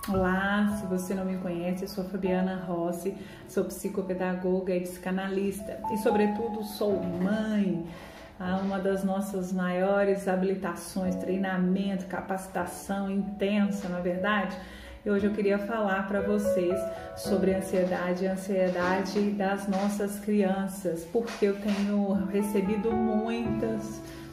Olá, se você não me conhece, eu sou Fabiana Rossi, sou psicopedagoga e psicanalista e, sobretudo, sou mãe. Uma das nossas maiores habilitações, treinamento, capacitação intensa, na verdade. E hoje eu queria falar para vocês sobre a ansiedade das nossas crianças, porque eu tenho recebido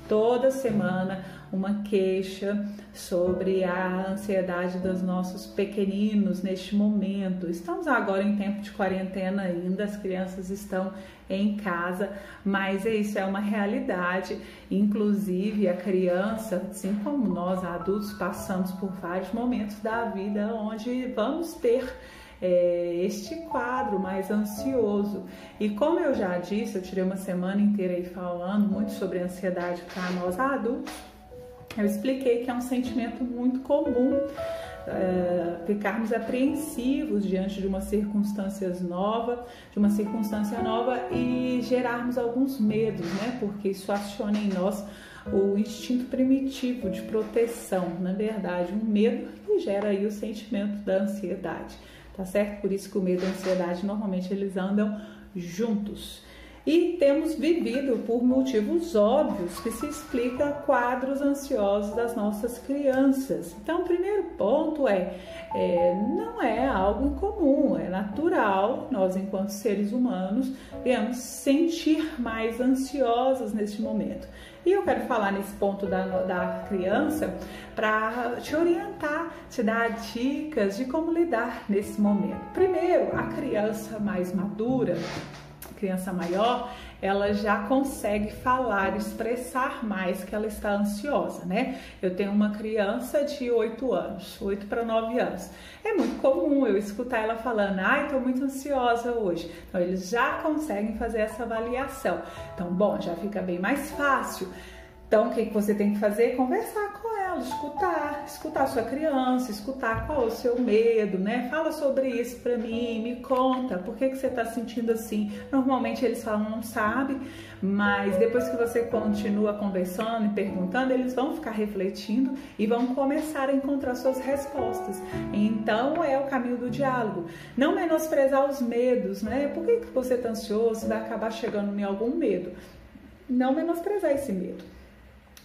toda semana, uma queixa sobre a ansiedade dos nossos pequeninos neste momento. Estamos agora em tempo de quarentena ainda, as crianças estão em casa, mas isso é uma realidade. Inclusive a criança, assim como nós adultos, passamos por vários momentos da vida onde vamos ter este quadro mais ansioso. E como eu já disse, eu tirei uma semana inteira aí falando muito sobre ansiedade para nós adultos. Eu expliquei que é um sentimento muito comum ficarmos apreensivos diante de uma circunstância nova e gerarmos alguns medos, né? Porque isso aciona em nós o instinto primitivo de proteção, na verdade, um medo que gera aí o sentimento da ansiedade. Tá certo? Por isso que o medo e a ansiedade normalmente eles andam juntos. E temos vivido por motivos óbvios que se explica quadros ansiosos das nossas crianças. Então, o primeiro ponto não é algo incomum, é natural, nós enquanto seres humanos devemos sentir mais ansiosos neste momento. E eu quero falar nesse ponto da criança para te orientar, te dar dicas de como lidar nesse momento. Primeiro, a criança mais madura, criança maior, ela já consegue falar, expressar mais que ela está ansiosa, né? Eu tenho uma criança de 8 anos, 8 para 9 anos. É muito comum eu escutar ela falando, tô muito ansiosa hoje. Então, eles já conseguem fazer essa avaliação. Então, bom, já fica bem mais fácil. Então, o que você tem que fazer? Conversar com ela, escutar a sua criança, escutar qual é o seu medo, né? Fala sobre isso pra mim, me conta, por que você tá sentindo assim? Normalmente eles falam, não sabe, mas depois que você continua conversando e perguntando, eles vão ficar refletindo e vão começar a encontrar suas respostas. Então, é o caminho do diálogo. Não menosprezar os medos, né? Por que você tá ansioso? Vai acabar chegando em algum medo. Não menosprezar esse medo.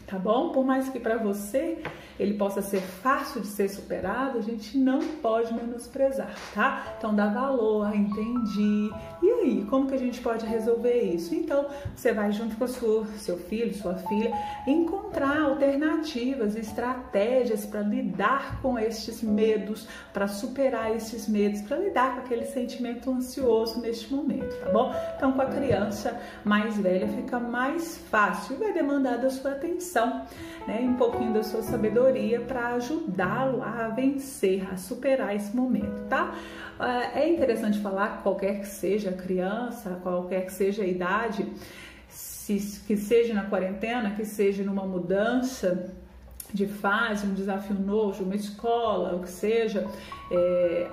Tá bom? Por mais que para você ele possa ser fácil de ser superado, a gente não pode menosprezar, tá? Então dá valor, entendi. E aí, como que a gente pode resolver isso? Então, você vai junto com seu filho, sua filha, encontrar alternativas, estratégias para lidar com estes medos, para superar esses medos, para lidar com aquele sentimento ansioso neste momento, tá bom? Então, com a criança mais velha fica mais fácil, vai demandar da sua atenção, né? Um pouquinho da sua sabedoria para ajudá-lo a vencer, a superar esse momento, tá? É interessante falar que qualquer que seja a criança, qualquer que seja a idade, que seja na quarentena, que seja numa mudança de fase, um desafio novo, uma escola, o que seja,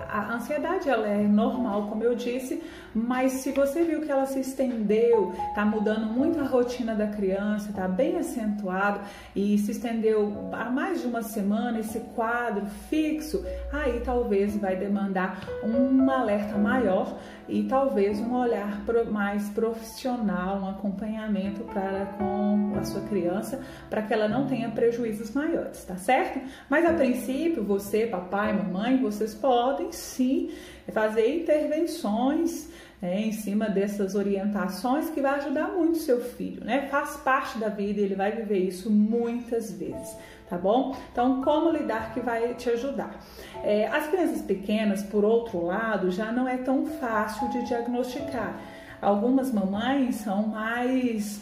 a ansiedade ela é normal, como eu disse, mas se você viu que ela se estendeu, tá mudando muito a rotina da criança, tá bem acentuado e se estendeu há mais de uma semana, esse quadro fixo, aí talvez vai demandar um alerta maior e talvez um olhar mais profissional, um acompanhamento com a sua criança, para que ela não tenha prejuízos maiores, tá certo? Mas a princípio, você, papai, mamãe, vocês podem sim fazer intervenções, né, em cima dessas orientações que vai ajudar muito seu filho, né? Faz parte da vida e ele vai viver isso muitas vezes, tá bom? Então, como lidar que vai te ajudar? As crianças pequenas, por outro lado, já não é tão fácil de diagnosticar. Algumas mamães são mais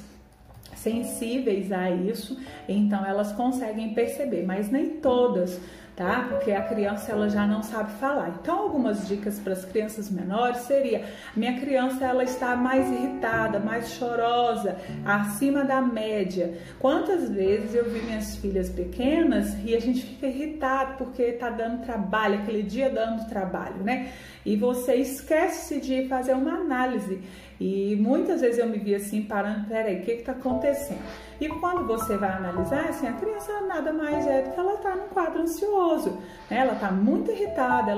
sensíveis a isso, então elas conseguem perceber, mas nem todas, tá? Porque a criança ela já não sabe falar. Então, algumas dicas para as crianças menores seria: minha criança ela está mais irritada, mais chorosa, acima da média. Quantas vezes eu vi minhas filhas pequenas e a gente fica irritado porque tá dando trabalho, aquele dia dando trabalho, né? E você esquece de fazer uma análise. E muitas vezes eu me vi assim, parando, peraí, o que está acontecendo? E quando você vai analisar, assim, a criança nada mais é do que ela está num quadro ansioso, né? Ela está muito irritada,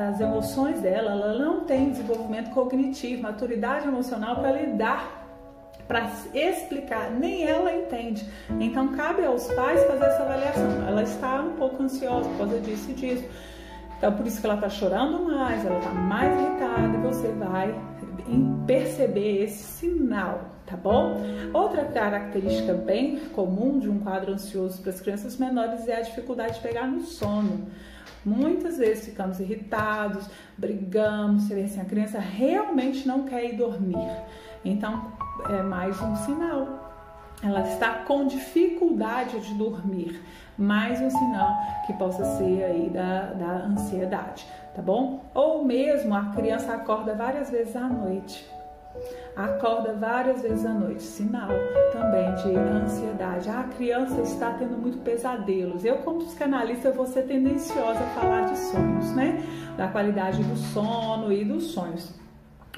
as emoções dela, ela não tem desenvolvimento cognitivo, maturidade emocional para lidar, para explicar, nem ela entende. Então cabe aos pais fazer essa avaliação. Ela está um pouco ansiosa por causa disso e disso. Então por isso que ela está chorando mais, ela está mais irritada, e você vai perceber esse sinal, tá bom? Outra característica bem comum de um quadro ansioso para as crianças menores é a dificuldade de pegar no sono. Muitas vezes ficamos irritados, brigamos, você vê assim, a criança realmente não quer ir dormir. Então é mais um sinal. Ela está com dificuldade de dormir, mais um sinal que possa ser aí da ansiedade, tá bom? Ou mesmo a criança acorda várias vezes à noite. Acorda várias vezes à noite, sinal também de ansiedade. A criança está tendo muito pesadelos. Eu, como psicanalista, vou ser tendenciosa a falar de sonhos, né? Da qualidade do sono e dos sonhos.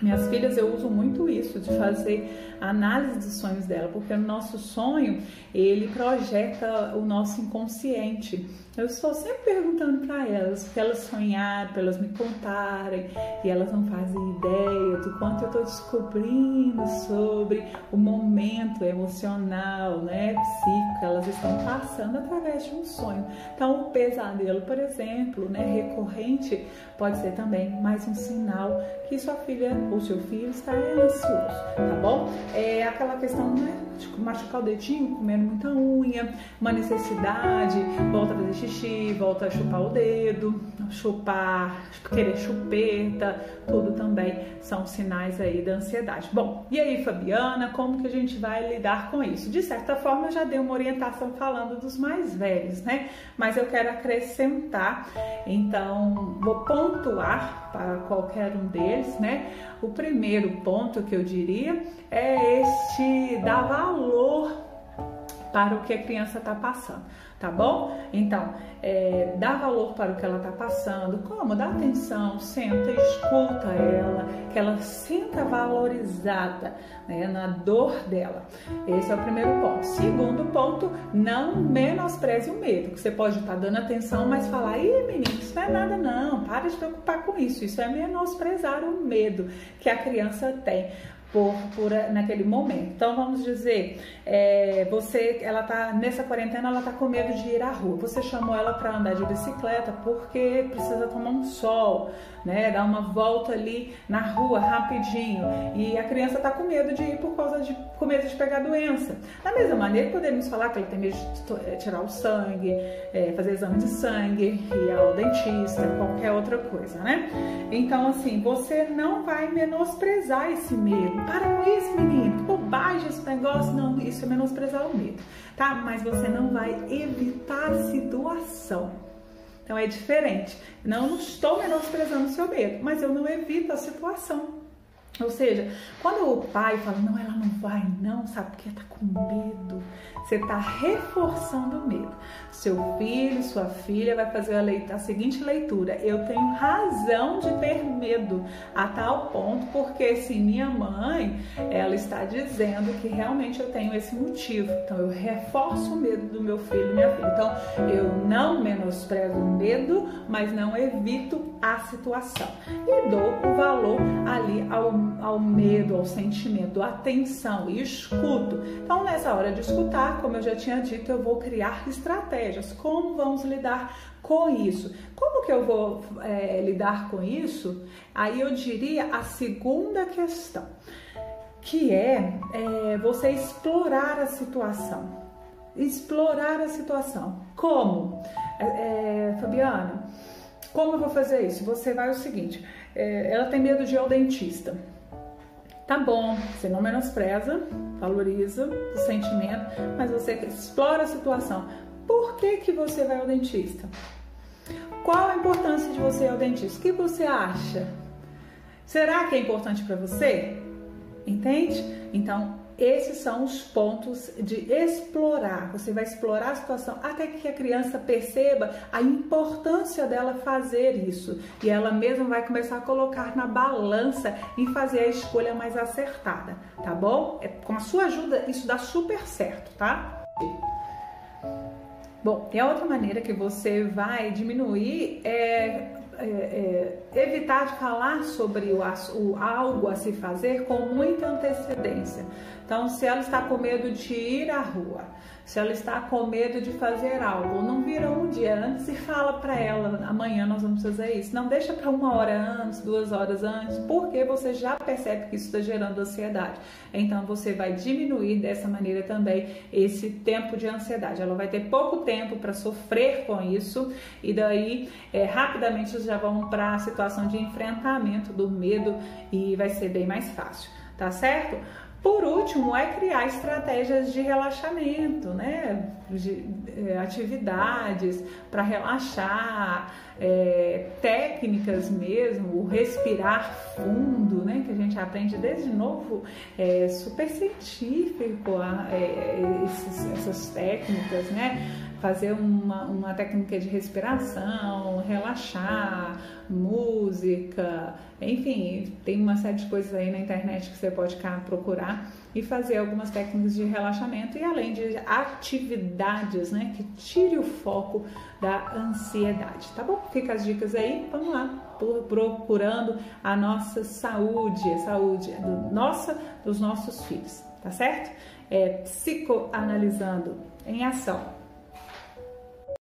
Minhas filhas, eu uso muito isso, de fazer análise dos sonhos dela, porque o nosso sonho, ele projeta o nosso inconsciente. Eu estou sempre perguntando para elas o que elas sonharam, para elas me contarem, e elas não fazem ideia do quanto eu estou descobrindo sobre o momento emocional, né, psíquico que elas estão passando através de um sonho. Então, o pesadelo, por exemplo, né, recorrente, pode ser também mais um sinal que sua filha ou seu filho está ansioso, tá bom? É aquela questão, né, de machucar o dedinho, comendo muita unha, uma necessidade, volta a fazer xixi, volta a chupar o dedo, querer chupeta, tudo também são sinais aí da ansiedade. Bom, e aí, Fabiana, como que a gente vai lidar com isso? De certa forma, eu já dei uma orientação falando dos mais velhos, né? Mas eu quero acrescentar, então vou pontuar para qualquer um deles, né? O primeiro ponto que eu diria é este dar valor para o que a criança está passando, tá bom? Então, dá valor para o que ela está passando. Como? Dá atenção, senta, escuta ela, que ela sinta valorizada, né, na dor dela. Esse é o primeiro ponto. Segundo ponto, não menospreze o medo, que você pode estar dando atenção, mas falar, ih, menino, isso não é nada não, para de se preocupar com isso. Isso é menosprezar o medo que a criança tem naquele momento. Então vamos dizer, ela tá nessa quarentena, ela tá com medo de ir à rua. Você chamou ela para andar de bicicleta porque precisa tomar um sol, né? Dar uma volta ali na rua rapidinho. E a criança tá com medo de ir com medo de pegar doença. Da mesma maneira, podemos falar que ela tem medo de tirar o sangue, fazer exame de sangue, ir ao dentista, qualquer outra coisa, né? Então, assim, você não vai menosprezar esse medo. Para com isso, menino, que bobagem esse negócio. Não, isso é menosprezar o medo, tá? Mas você não vai evitar a situação. Então é diferente. Não estou menosprezando o seu medo, mas eu não evito a situação. Ou seja, quando o pai fala, não, ela não vai não, sabe porque tá com medo, você tá reforçando o medo. Seu filho, sua filha vai fazer a seguinte leitura: eu tenho razão de ter medo, a tal ponto, porque se minha mãe, ela está dizendo que realmente eu tenho esse motivo, então eu reforço o medo do meu filho e minha filha. Então eu não menosprezo o medo, mas não evito a situação e dou o valor ali ao medo, ao sentimento, à atenção e escuto. Então nessa hora de escutar, como eu já tinha dito, eu vou criar estratégias. Como vamos lidar com isso? Como que eu vou lidar com isso? Aí eu diria a segunda questão, que é você explorar a situação. Explorar a situação. Como? Fabiana, como eu vou fazer isso? Você vai o seguinte, ela tem medo de ir ao dentista. Tá bom, você não menospreza, valoriza o sentimento, mas você explora a situação. Por que você vai ao dentista? Qual a importância de você ir ao dentista? O que você acha? Será que é importante para você? Entende? Então, esses são os pontos de explorar. Você vai explorar a situação até que a criança perceba a importância dela fazer isso. E ela mesma vai começar a colocar na balança e fazer a escolha mais acertada, tá bom? Com a sua ajuda, isso dá super certo, tá? Bom, e a outra maneira que você vai diminuir evitar de falar sobre algo a se fazer com muita antecedência. Então, se ela está com medo de ir à rua, se ela está com medo de fazer algo, não vira um dia antes e fala para ela, amanhã nós vamos fazer isso. Não deixa para 1 hora antes, 2 horas antes, porque você já percebe que isso está gerando ansiedade. Então, você vai diminuir dessa maneira também esse tempo de ansiedade. Ela vai ter pouco tempo para sofrer com isso e daí rapidamente vocês já vão para a situação de enfrentamento do medo e vai ser bem mais fácil, tá certo? Por último, é criar estratégias de relaxamento, né? Atividades para relaxar, técnicas mesmo, o respirar fundo, né? Que a gente aprende desde novo, super científico, essas técnicas, né? Fazer uma técnica de respiração, relaxar, música, enfim, tem uma série de coisas aí na internet que você pode procurar e fazer algumas técnicas de relaxamento e além de atividades, né, que tire o foco da ansiedade, tá bom? Fica as dicas aí, vamos lá, procurando a nossa saúde, a saúde dos nossos filhos, tá certo? Psicoanalisando em ação.